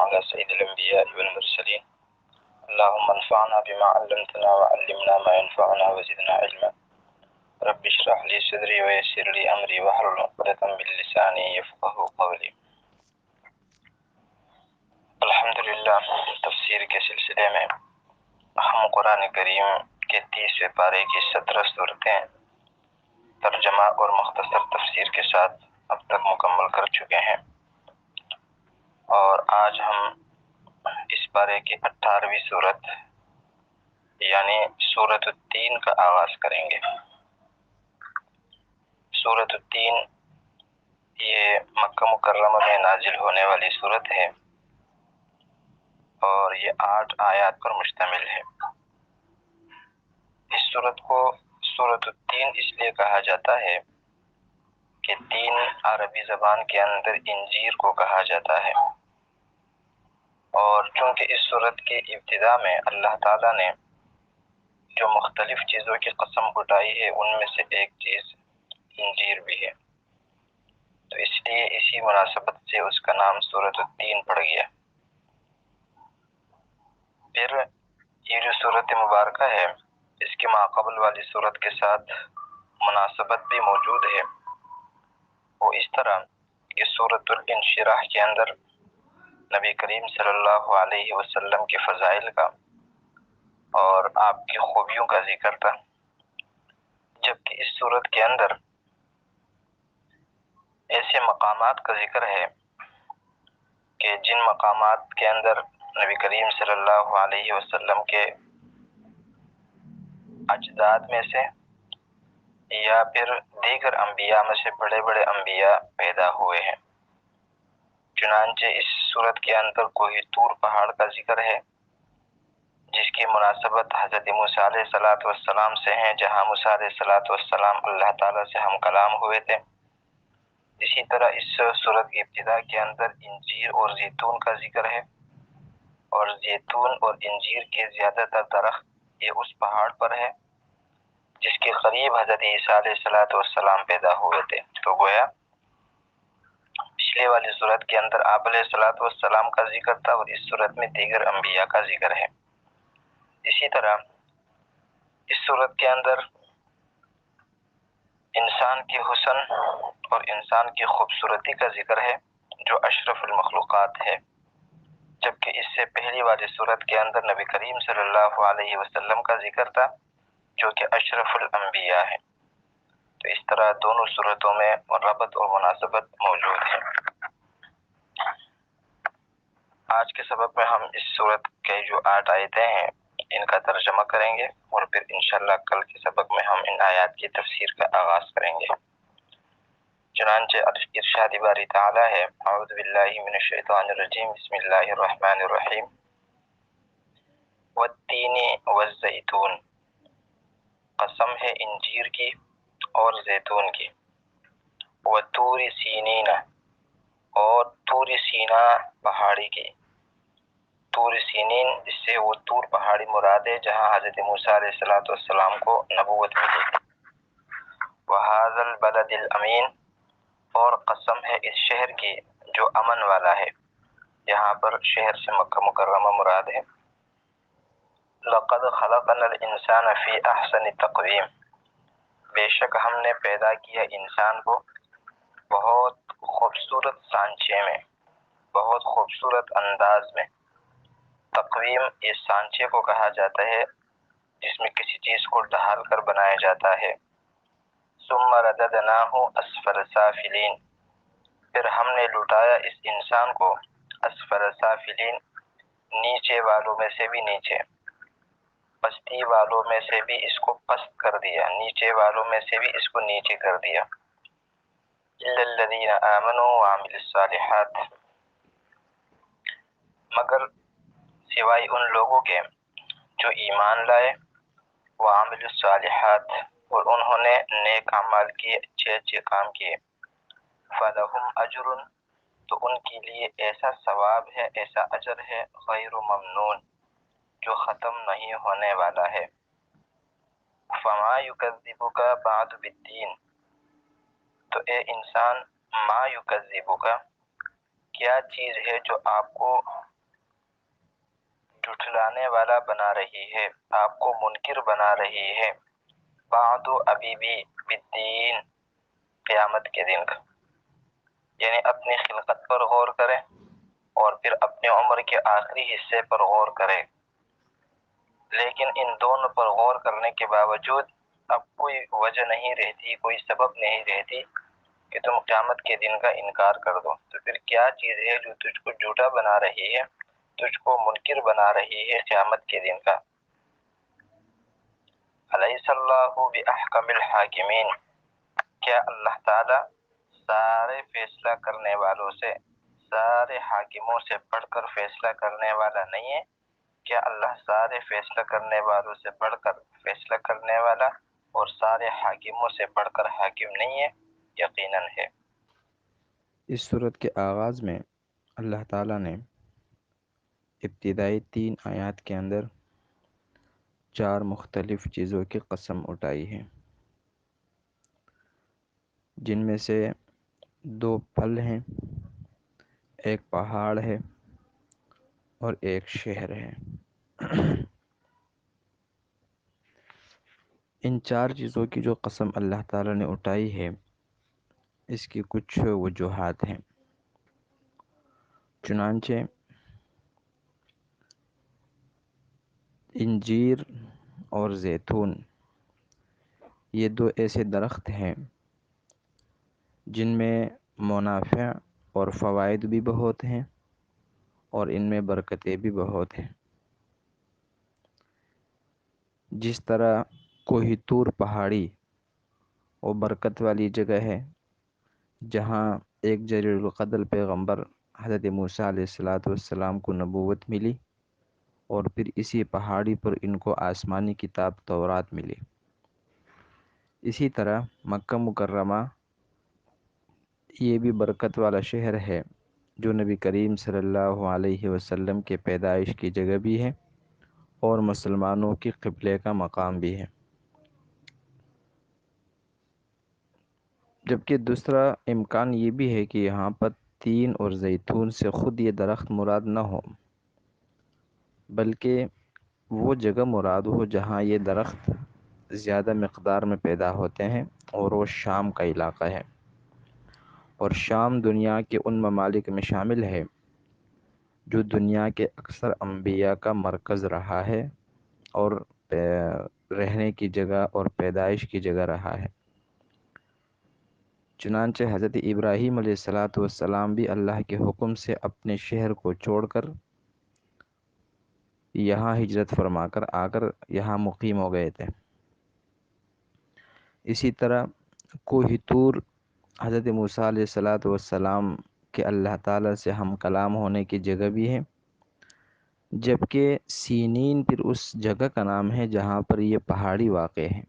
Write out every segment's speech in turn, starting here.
على سيد الأنبياء والمرسلين اللهم انفعنا بما علمتنا وعلمنا ما ينفعنا وزدنا علما رب اشرح لي صدري ويسر لي أمري واحلل عقدة من لساني يفقهوا قولي. الحمدللہ تفسیر کے سلسلے میں ہم قرآن کریم کے 30ویں پارے کی 17 صورتیں ترجمہ اور مختصر تفسیر کے ساتھ اب تک مکمل کر چکے ہیں، اور آج ہم اس پارے کی 18ویں صورت یعنی سورۃ التین کا آغاز کریں گے۔ سورۃ التین یہ مکہ مکرمہ میں نازل ہونے والی صورت ہے اور یہ 8 آیات پر مشتمل ہے۔ اس صورت کو سورۃ التین اس لیے کہا جاتا ہے کہ تین عربی زبان کے اندر انجیر کو کہا جاتا ہے، اور چونکہ اس صورت کی ابتدا میں اللہ تعالیٰ نے جو مختلف چیزوں کی قسم اٹھائی ہے ان میں سے ایک چیز انجیر بھی ہے، تو اس لیے اسی مناسبت سے اس کا نام سورۃ التین پڑ گیا۔ پھر یہ جو صورت مبارکہ ہے اس کی ماقبل والی صورت کے ساتھ مناسبت بھی موجود ہے، وہ اس طرح کہ سورۃ الانشراح کے اندر نبی کریم صلی اللہ علیہ وسلم کے فضائل کا اور آپ کی خوبیوں کا ذکر تھا، جبکہ اس صورت کے اندر ایسے مقامات کا ذکر ہے کہ جن مقامات کے اندر نبی کریم صلی اللہ علیہ وسلم کے اجداد میں سے یا پھر دیگر انبیاء میں سے بڑے بڑے انبیاء پیدا ہوئے ہیں۔ چنانچہ اس صورت کے اندر کوہ طور پہاڑ کا ذکر ہے جس کی مناسبت حضرت موسیٰ علیہ السلام سے ہیں، جہاں موسیٰ علیہ السلام اللہ تعالیٰ سے ہم کلام ہوئے تھے۔ اسی طرح اس صورت کی ابتدا کے اندر انجیر اور زیتون کا ذکر ہے، اور زیتون اور انجیر کے زیادہ تر درخت یہ اس پہاڑ پر ہے جس کے قریب حضرت عیسیٰ علیہ السلام پیدا ہوئے تھے۔ تو گویا پچھلے والی صورت کے اندر آپ علیہ السلام کا ذکر تھا اور اس صورت میں دیگر انبیاء کا ذکر ہے۔ اسی طرح اس صورت کے اندر انسان کے حسن اور انسان کی خوبصورتی کا ذکر ہے جو اشرف المخلوقات ہے، جبکہ اس سے پہلی والی صورت کے اندر نبی کریم صلی اللہ علیہ وسلم کا ذکر تھا جو کہ اشرف الانبیاء ہے۔ تو اس طرح دونوں صورتوں میں ربط اور مناسبت موجود ہے۔ آج کے سبق میں ہم اس صورت کے جو 8 آیتیں ہیں ان کا ترجمہ کریں گے، اور پھر انشاءاللہ کل کے سبق میں ہم ان آیات کی تفسیر کا آغاز کریں گے۔ چنانچہ ارشاد باری تعالی ہے، اعوذ باللہ من الشیطان الرجیم، بسم اللہ الرحمن الرحیم، والتین والزیتون، قسم ہے انجیر کی اور زیتون کی، وطور سینین، اور طور سینا پہاڑی کی۔ طور سینین اس سے وہ طور پہاڑی مراد ہے جہاں حضرت موسیٰ علیہ السلام کو نبوت ملی۔ وہذا البلد الامین، اور قسم ہے اس شہر کی جو امن والا ہے، یہاں پر شہر سے مکہ مکرمہ مراد ہے۔ لقد خلقنا الانسان فی احسن تقویم، بے شک ہم نے پیدا کیا انسان کو بہت خوبصورت سانچے میں، بہت خوبصورت انداز میں۔ تقویم اس سانچے کو کہا جاتا ہے جس میں کسی چیز کو ڈھال کر بنایا جاتا ہے۔ ثم رددناہ اسفل سافلین، پھر ہم نے لٹایا اس انسان کو اسفل سافلین، نیچے والوں میں سے بھی نیچے، پستی والوں میں سے بھی اس کو پست کر دیا، نیچے والوں میں سے بھی اس کو نیچے کر دیا۔ الا الذین آمنوا وعملوا الصالحات، مگر سوائے ان لوگوں کے جو ایمان لائے، وعملوا الصالحات، اور انہوں نے نیک اعمال کیے، اچھے اچھے کام کیے، فلہم اجر، تو ان کے لیے ایسا ثواب ہے، ایسا اجر ہے، غیر ممنون، جو ختم نہیں ہونے والا ہے۔ فما یکذبک بعد بالدین، تو اے انسان، ما یکذبک، کیا چیز ہے جو آپ کو جھٹلانے والا بنا رہی ہے، آپ کو منکر بنا رہی ہے۔ بعد ابھی بھی بالدین، قیامت کے دن کا، یعنی اپنی خلقت پر غور کریں اور پھر اپنی عمر کے آخری حصے پر غور کریں، لیکن ان دونوں پر غور کرنے کے باوجود اب کوئی وجہ نہیں رہتی، کوئی سبب نہیں رہتی کہ تم قیامت کے دن کا انکار کر دو۔ تو پھر کیا چیز ہے جو تجھ کو جھوٹا بنا رہی ہے، تجھ کو منکر بنا رہی ہے قیامت کے دن کا؟ الیس اللہ باحکم الحاکمین، کیا اللہ تعالی سارے فیصلہ کرنے والوں سے، سارے حاکموں سے بڑھ کر فیصلہ کرنے والا نہیں ہے؟ کیا اللہ سارے فیصلہ کرنے والوں سے بڑھ کر فیصلہ کرنے والا اور سارے حاکموں سے بڑھ کر حاکم نہیں ہے؟ یقیناً ہے۔ اس صورت کے آغاز میں اللہ تعالیٰ نے ابتدائی 3 آیات کے اندر 4 مختلف چیزوں کی قسم اٹھائی ہے، جن میں سے 2 پھل ہیں، ایک پہاڑ ہے اور ایک شہر ہے۔ ان 4 چیزوں کی جو قسم اللہ تعالیٰ نے اٹھائی ہے، اس کی کچھ وجوہات ہیں۔ چنانچہ انجیر اور زیتون یہ 2 ایسے درخت ہیں جن میں منافع اور فوائد بھی بہت ہیں اور ان میں برکتیں بھی بہت ہیں۔ جس طرح کوہ طور پہاڑی وہ برکت والی جگہ ہے، جہاں ایک جلیل القدر پیغمبر حضرت موسیٰ علیہ السلام کو نبوت ملی اور پھر اسی پہاڑی پر ان کو آسمانی کتاب تورات ملی، اسی طرح مکہ مکرمہ یہ بھی برکت والا شہر ہے، جو نبی کریم صلی اللہ علیہ وسلم کے پیدائش کی جگہ بھی ہے اور مسلمانوں کی قبلے کا مقام بھی ہے۔ جبکہ دوسرا امکان یہ بھی ہے کہ یہاں پر تین اور زیتون سے خود یہ درخت مراد نہ ہو، بلکہ وہ جگہ مراد ہو جہاں یہ درخت زیادہ مقدار میں پیدا ہوتے ہیں، اور وہ شام کا علاقہ ہے، اور شام دنیا کے ان ممالک میں شامل ہے جو دنیا کے اکثر انبیاء کا مرکز رہا ہے اور رہنے کی جگہ اور پیدائش کی جگہ رہا ہے۔ چنانچہ حضرت ابراہیم علیہ السلام بھی اللہ کے حکم سے اپنے شہر کو چھوڑ کر یہاں ہجرت فرما کر آ کر یہاں مقیم ہو گئے تھے۔ اسی طرح کوہ طور حضرت موسیٰ علیہ السلام کے اللہ تعالیٰ سے ہم کلام ہونے کی جگہ بھی ہے، جبکہ سینین پھر اس جگہ کا نام ہے جہاں پر یہ پہاڑی واقع ہے۔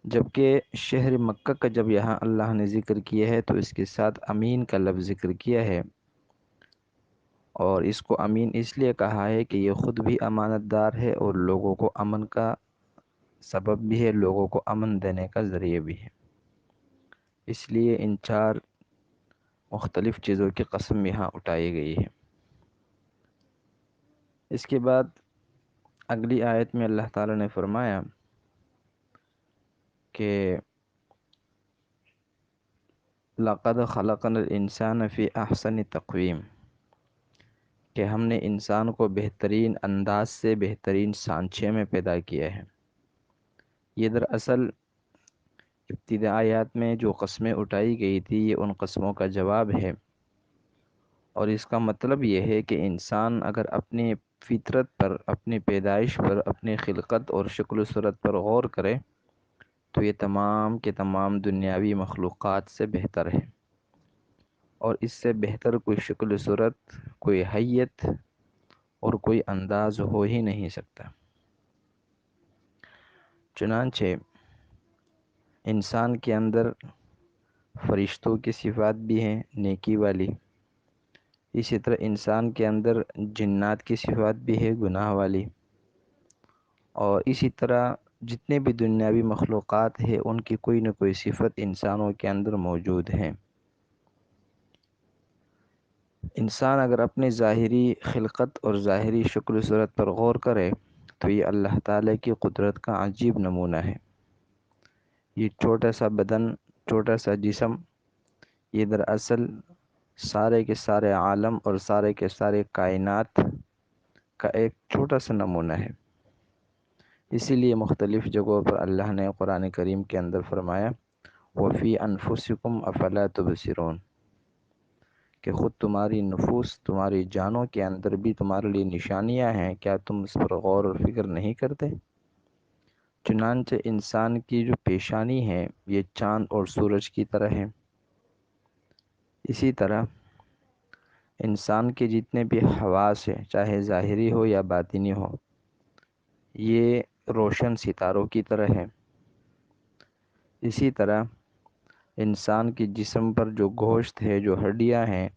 جبکہ شہر مکہ کا جب یہاں اللہ نے ذکر کیا ہے تو اس کے ساتھ امین کا لفظ ذکر کیا ہے، اور اس کو امین اس لیے کہا ہے کہ یہ خود بھی امانت دار ہے اور لوگوں کو امن کا سبب بھی ہے، لوگوں کو امن دینے کا ذریعہ بھی ہے۔ اس لیے ان 4 مختلف چیزوں کی قسم یہاں اٹھائی گئی ہے۔ اس کے بعد اگلی آیت میں اللہ تعالیٰ نے فرمایا کہ لَقَدْ خَلَقْنَا الْإِنسَانَ فِي أَحْسَنِ تَقْوِيمٍ، کہ ہم نے انسان کو بہترین انداز سے بہترین سانچے میں پیدا کیا ہے۔ یہ دراصل ابتدائیات میں جو قسمیں اٹھائی گئی تھی یہ ان قسموں کا جواب ہے، اور اس کا مطلب یہ ہے کہ انسان اگر اپنی فطرت پر، اپنی پیدائش پر، اپنی خلقت اور شکل و صورت پر غور کرے تو یہ تمام کے تمام دنیاوی مخلوقات سے بہتر ہے، اور اس سے بہتر کوئی شکل و صورت، کوئی حیت اور کوئی انداز ہو ہی نہیں سکتا۔ چنانچہ انسان کے اندر فرشتوں کی صفات بھی ہیں نیکی والی، اسی طرح انسان کے اندر جنات کی صفات بھی ہے گناہ والی، اور اسی طرح جتنے بھی دنیاوی مخلوقات ہیں ان کی کوئی نہ کوئی صفت انسانوں کے اندر موجود ہیں۔ انسان اگر اپنی ظاہری خلقت اور ظاہری شکل و صورت پر غور کرے تو یہ اللہ تعالیٰ کی قدرت کا عجیب نمونہ ہے۔ یہ چھوٹا سا بدن، چھوٹا سا جسم، یہ دراصل سارے کے سارے عالم اور سارے کے سارے کائنات کا ایک چھوٹا سا نمونہ ہے۔ اسی لیے مختلف جگہوں پر اللہ نے قرآن کریم کے اندر فرمایا وَفِي أَنفُسِكُمْ أَفَلَا تُبْصِرُونَ کہ خود تمہاری نفوس، تمہاری جانوں کے اندر بھی تمہارے لیے نشانیاں ہیں، کیا تم اس پر غور اور فکر نہیں کرتے؟ چنانچہ انسان کی جو پیشانی ہے یہ چاند اور سورج کی طرح ہے۔ اسی طرح انسان کے جتنے بھی حواس ہیں، چاہے ظاہری ہو یا باطنی ہو، یہ روشن ستاروں کی طرح ہے۔ اسی طرح انسان کے جسم پر جو گوشت ہے، جو ہڈیاں ہیں،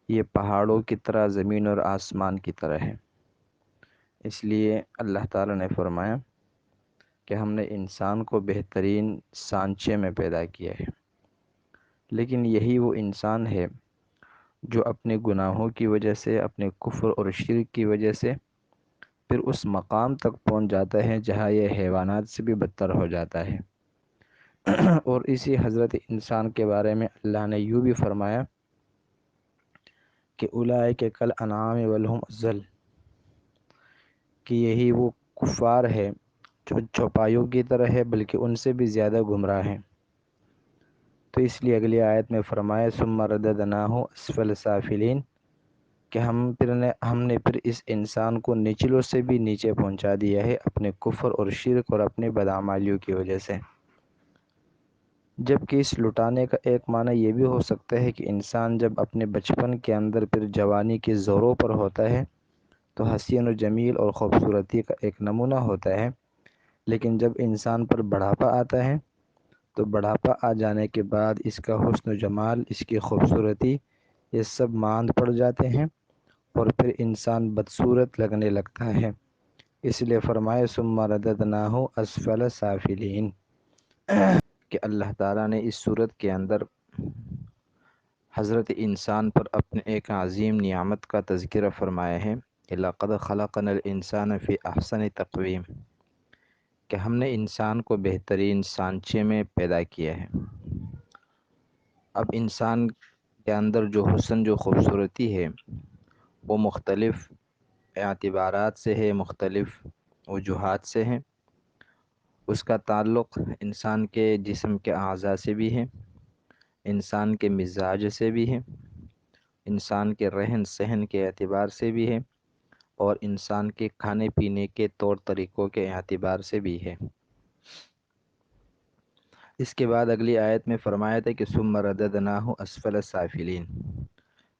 یہ پہاڑوں کی طرح، زمین اور آسمان کی طرح ہے۔ اس لیے اللہ تعالیٰ نے فرمایا کہ ہم نے انسان کو بہترین سانچے میں پیدا کیا ہے، لیکن یہی وہ انسان ہے جو اپنے گناہوں کی وجہ سے، اپنے کفر اور شرک کی وجہ سے پھر اس مقام تک پہنچ جاتا ہے جہاں یہ حیوانات سے بھی بدتر ہو جاتا ہے۔ اور اسی حضرت انسان کے بارے میں اللہ نے یوں بھی فرمایا کہ اولئک کالانعام بل ھم اضل، کہ یہی وہ کفار ہے جو چوپایوں کی طرح ہے، بلکہ ان سے بھی زیادہ گمراہ ہیں۔ تو اس لیے اگلی آیت میں فرمایا ثم رددناہ اسفل سافلین کہ ہم نے پھر اس انسان کو نچلوں سے بھی نیچے پہنچا دیا ہے اپنے کفر اور شرک اور اپنے بدعمالیوں کی وجہ سے۔ جبکہ اس لٹانے کا ایک معنی یہ بھی ہو سکتا ہے کہ انسان جب اپنے بچپن کے اندر پھر جوانی کے زوروں پر ہوتا ہے تو حسین و جمیل اور خوبصورتی کا ایک نمونہ ہوتا ہے، لیکن جب انسان پر بڑھاپا آتا ہے تو بڑھاپا آ جانے کے بعد اس کا حسن و جمال، اس کی خوبصورتی، یہ سب ماند پڑ جاتے ہیں اور پھر انسان بدصورت لگنے لگتا ہے۔ اس لیے فرمائے ثم رددناہ اسفل سافلین کہ اللہ تعالیٰ نے اس صورت کے اندر حضرت انسان پر اپنے ایک عظیم نعمت کا تذکرہ فرمایا ہے کہ لَقَدْ خَلَقْنَا الْإِنسَانَ فِي أَحْسَنِ تَقْوِيمٍ کہ ہم نے انسان کو بہترین سانچے میں پیدا کیا ہے۔ اب انسان کے اندر جو حسن، جو خوبصورتی ہے، وہ مختلف اعتبارات سے ہے، مختلف وجوہات سے ہے۔ اس کا تعلق انسان کے جسم کے اعضاء سے بھی ہے، انسان کے مزاج سے بھی ہے، انسان کے رہن سہن کے اعتبار سے بھی ہے، اور انسان کے کھانے پینے کے طور طریقوں کے اعتبار سے بھی ہے۔ اس کے بعد اگلی آیت میں فرمایا تھا کہ ثم رددناہ اسفل سافلین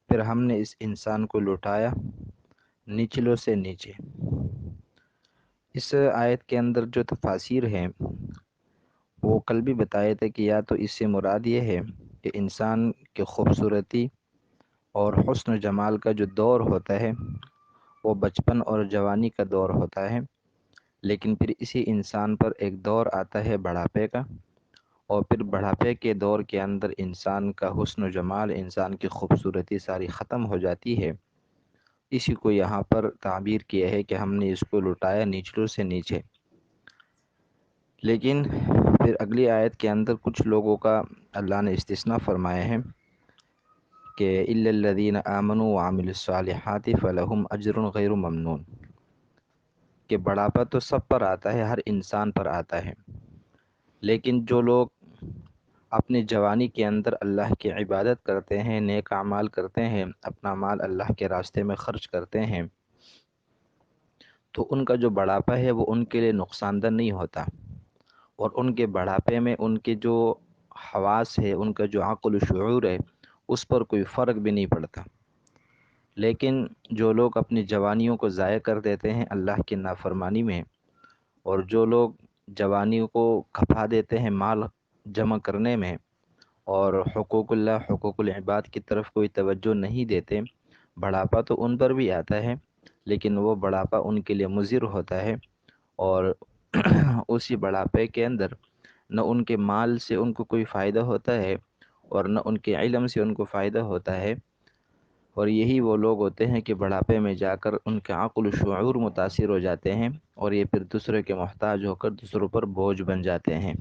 پھر ہم نے اس انسان کو لٹایا نچلوں سے نیچے۔ اس آیت کے اندر جو تفاسیر ہیں وہ کل بھی بتایا تھا کہ یا تو اس سے مراد یہ ہے کہ انسان کی خوبصورتی اور حسن و جمال کا جو دور ہوتا ہے وہ بچپن اور جوانی کا دور ہوتا ہے، لیکن پھر اسی انسان پر ایک دور آتا ہے بڑھاپے کا، اور پھر بڑھاپے کے دور کے اندر انسان کا حسن و جمال، انسان کی خوبصورتی ساری ختم ہو جاتی ہے۔ اسی کو یہاں پر تعبیر کیا ہے کہ ہم نے اس کو لٹایا نچلوں سے نیچے۔ لیکن پھر اگلی آیت کے اندر کچھ لوگوں کا اللہ نے استثناء فرمایا ہے کہ إِلَّا الَّذِينَ آمَنُوا وَعَمِلُوا الصَّالِحَاتِ فَلَهُمْ أَجْرٌ غَيْرُ مَمْنُونٍ کہ بڑھاپا تو سب پر آتا ہے، ہر انسان پر آتا ہے، لیکن جو لوگ اپنی جوانی کے اندر اللہ کی عبادت کرتے ہیں، نیک اعمال کرتے ہیں، اپنا مال اللہ کے راستے میں خرچ کرتے ہیں، تو ان کا جو بڑھاپا ہے وہ ان کے لیے نقصان دہ نہیں ہوتا، اور ان کے بڑھاپے میں ان کے جو حواس ہے، ان کا جو عقل و شعور ہے، اس پر کوئی فرق بھی نہیں پڑتا۔ لیکن جو لوگ اپنی جوانیوں کو ضائع کر دیتے ہیں اللہ کی نافرمانی میں، اور جو لوگ جوانی کو کھپا دیتے ہیں مال جمع کرنے میں، اور حقوق اللہ، حقوق العباد کی طرف کوئی توجہ نہیں دیتے، بڑھاپا تو ان پر بھی آتا ہے، لیکن وہ بڑھاپا ان کے لیے مضر ہوتا ہے، اور اسی بڑھاپے کے اندر نہ ان کے مال سے ان کو کوئی فائدہ ہوتا ہے اور نہ ان کے علم سے ان کو فائدہ ہوتا ہے، اور یہی وہ لوگ ہوتے ہیں کہ بڑھاپے میں جا کر ان کے عقل و شعور متاثر ہو جاتے ہیں اور یہ پھر دوسرے کے محتاج ہو کر دوسروں پر بوجھ بن جاتے ہیں۔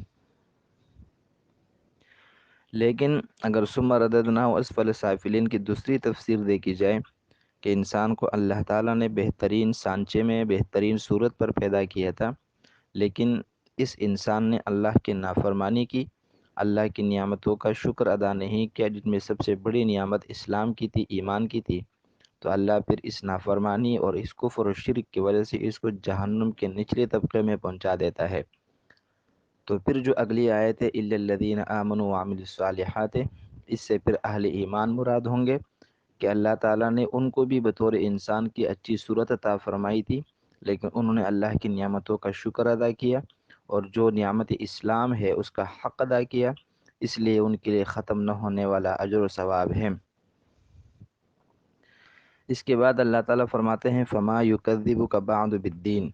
لیکن اگر ثم رددناہ اسفل سافلین کی دوسری تفسیر دیکھی جائے کہ انسان کو اللہ تعالیٰ نے بہترین سانچے میں بہترین صورت پر پیدا کیا تھا، لیکن اس انسان نے اللہ کی نافرمانی کی، اللہ کی نعمتوں کا شکر ادا نہیں کیا، جن میں سب سے بڑی نعمت اسلام کی تھی، ایمان کی تھی، تو اللہ پھر اس نافرمانی اور اس کفر و شرک کی وجہ سے اس کو جہنم کے نچلے طبقے میں پہنچا دیتا ہے۔ تو پھر جو اگلی آیت ہے اِلَّا الَّذِينَ آمَنُوا وَعَمِلُوا الصَّالِحَاتِ، اس سے پھر اہل ایمان مراد ہوں گے کہ اللہ تعالیٰ نے ان کو بھی بطور انسان کی اچھی صورت عطا فرمائی تھی، لیکن انہوں نے اللہ کی نعمتوں کا شکر ادا کیا اور جو نعمت اسلام ہے اس کا حق ادا کیا، اس لیے ان کے لیے ختم نہ ہونے والا اجر و ثواب ہے۔ اس کے بعد اللہ تعالیٰ فرماتے ہیں فَمَا يُكَذِّبُكَ بَعْدُ بِالدِّينِ،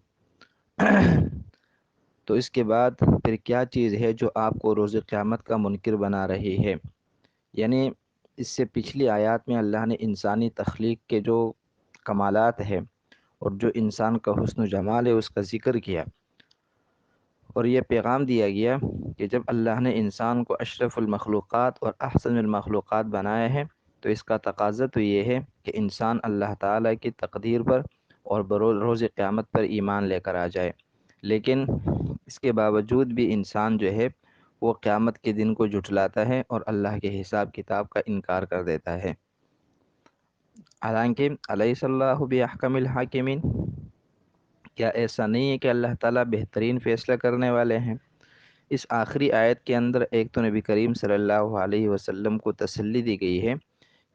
تو اس کے بعد پھر کیا چیز ہے جو آپ کو روز قیامت کا منکر بنا رہی ہے؟ یعنی اس سے پچھلی آیات میں اللہ نے انسانی تخلیق کے جو کمالات ہے اور جو انسان کا حسن و جمال ہے اس کا ذکر کیا، اور یہ پیغام دیا گیا کہ جب اللہ نے انسان کو اشرف المخلوقات اور احسن المخلوقات بنایا ہے تو اس کا تقاضا تو یہ ہے کہ انسان اللہ تعالیٰ کی تقدیر پر اور روز قیامت پر ایمان لے کر آ جائے، لیکن اس کے باوجود بھی انسان جو ہے وہ قیامت کے دن کو جھٹلاتا ہے اور اللہ کے حساب کتاب کا انکار کر دیتا ہے۔ حالانکہ الیس اللہ باحکم الحاکمین، کیا ایسا نہیں ہے کہ اللہ تعالیٰ بہترین فیصلہ کرنے والے ہیں؟ اس آخری آیت کے اندر ایک تو نبی کریم صلی اللہ علیہ وسلم کو تسلی دی گئی ہے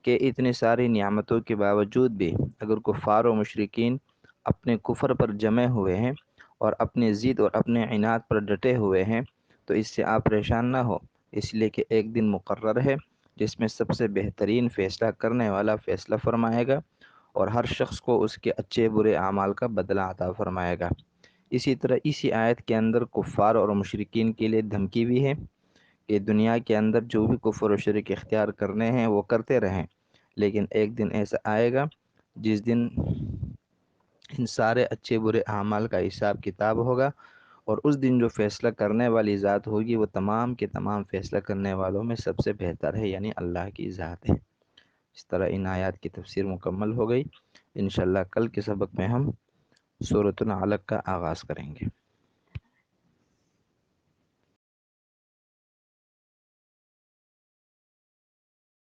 کہ اتنی ساری نعمتوں کے باوجود بھی اگر کفار و مشرکین اپنے کفر پر جمے ہوئے ہیں اور اپنے ضد اور اپنے عناد پر ڈٹے ہوئے ہیں تو اس سے آپ پریشان نہ ہو، اس لیے کہ ایک دن مقرر ہے جس میں سب سے بہترین فیصلہ کرنے والا فیصلہ فرمائے گا اور ہر شخص کو اس کے اچھے برے اعمال کا بدلہ عطا فرمائے گا۔ اسی طرح اسی آیت کے اندر کفار اور مشرکین کے لیے دھمکی بھی ہے کہ دنیا کے اندر جو بھی کفر و شرک اختیار کرنے ہیں وہ کرتے رہیں، لیکن ایک دن ایسا آئے گا جس دن ان سارے اچھے برے اعمال کا حساب کتاب ہوگا، اور اس دن جو فیصلہ کرنے والی ذات ہوگی وہ تمام کے تمام فیصلہ کرنے والوں میں سب سے بہتر ہے، یعنی اللہ کی ذات ہے۔ اس طرح ان آیات کی تفسیر مکمل ہو گئی۔ انشاءاللہ کل کے سبق میں ہم سورۃ العلق کا آغاز کریں گے۔